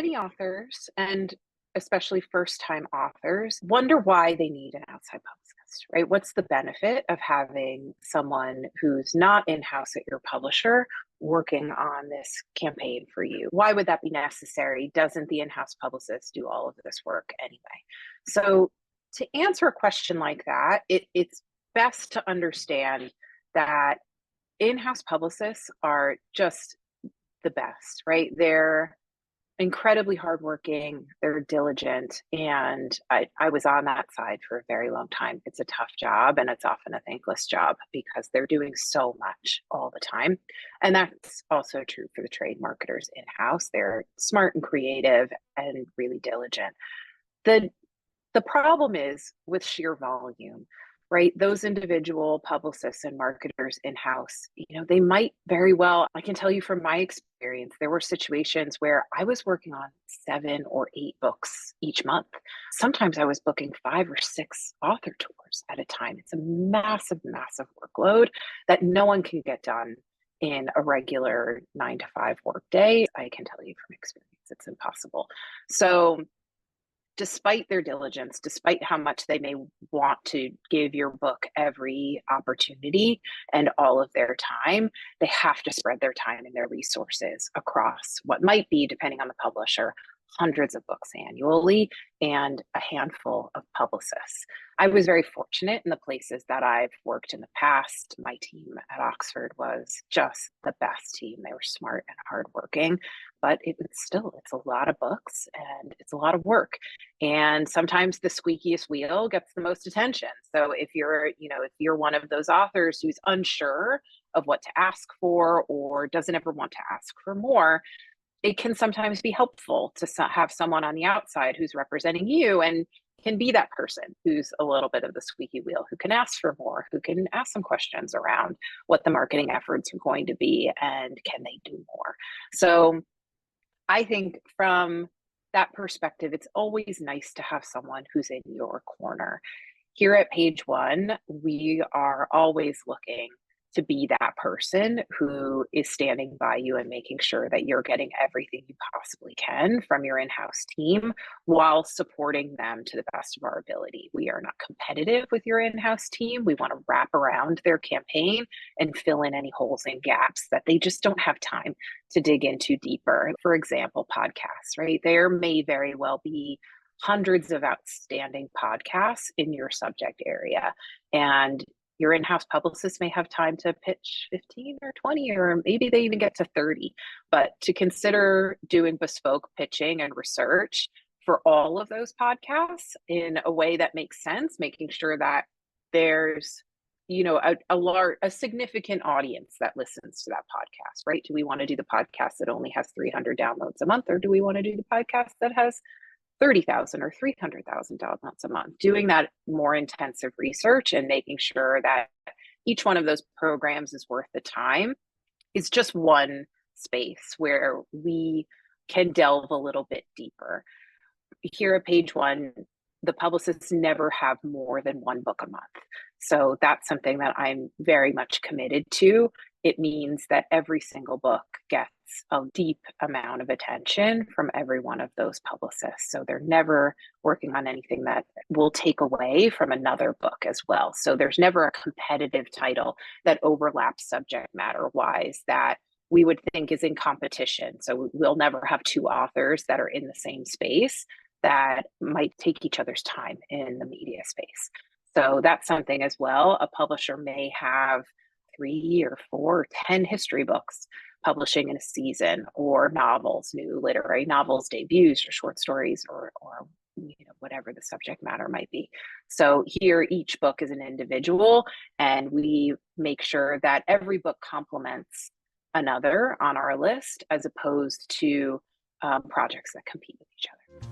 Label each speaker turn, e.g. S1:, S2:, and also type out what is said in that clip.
S1: many authors, and especially first-time authors, wonder why they need an outside publicist, right? What's the benefit of having someone who's not in-house at your publisher working on this campaign for you? Why would that be necessary? Doesn't the in-house publicist do all of this work anyway? So to answer a question like that, it's best to understand that in-house publicists are just the best, right? They're incredibly hardworking, they're diligent, and I was on that side for a very long time. It's a tough job, and it's often a thankless job because they're doing so much all the time. And that's also true for the trade marketers in-house. They're smart and creative and really diligent. The problem is with sheer volume, right? Those individual publicists and marketers in-house, they might very well, I can tell you from my experience, there were situations where I was working on 7 or 8 books each month. Sometimes I was booking 5 or 6 author tours at a time. It's a massive, massive workload that no one can get done in a regular 9 to 5 work day. I can tell you from experience, it's impossible. So despite their diligence, despite how much they may want to give your book every opportunity and all of their time, they have to spread their time and their resources across what might be, depending on the publisher, hundreds of books annually and a handful of publicists. I was very fortunate in the places that I've worked in the past. My team at Oxford was just the best team. They were smart and hardworking, but it's a lot of books and it's a lot of work. And sometimes the squeakiest wheel gets the most attention. So if you're one of those authors who's unsure of what to ask for or doesn't ever want to ask for more, it can sometimes be helpful to have someone on the outside who's representing you and can be that person who's a little bit of the squeaky wheel, who can ask for more, who can ask some questions around what the marketing efforts are going to be and can they do more. So I think from that perspective, it's always nice to have someone who's in your corner. Here at Page One, we are always looking to be that person who is standing by you and making sure that you're getting everything you possibly can from your in-house team while supporting them to the best of our ability. We are not competitive with your in-house team. We want to wrap around their campaign and fill in any holes and gaps that they just don't have time to dig into deeper. For example, podcasts, right? There may very well be hundreds of outstanding podcasts in your subject area, and your in-house publicist may have time to pitch 15 or 20, or maybe they even get to 30. But to consider doing bespoke pitching and research for all of those podcasts in a way that makes sense, making sure that there's a significant audience that listens to that podcast, right? Do we want to do the podcast that only has 300 downloads a month, or do we want to do the podcast that has 30,000 or 300,000 downloads a month? Doing that more intensive research and making sure that each one of those programs is worth the time is just one space where we can delve a little bit deeper. Here at Page One, the publicists never have more than 1 book a month. So that's something that I'm very much committed to. It means that every single book gets a deep amount of attention from every one of those publicists. So they're never working on anything that will take away from another book as well. So there's never a competitive title that overlaps subject matter wise that we would think is in competition. So we'll never have 2 authors that are in the same space that might take each other's time in the media space. So that's something as well. A publisher may have 3 or 4 or 10 history books publishing in a season, or novels, new literary novels, debuts, or short stories, or whatever the subject matter might be. So here, each book is an individual, and we make sure that every book complements another on our list, as opposed to projects that compete with each other.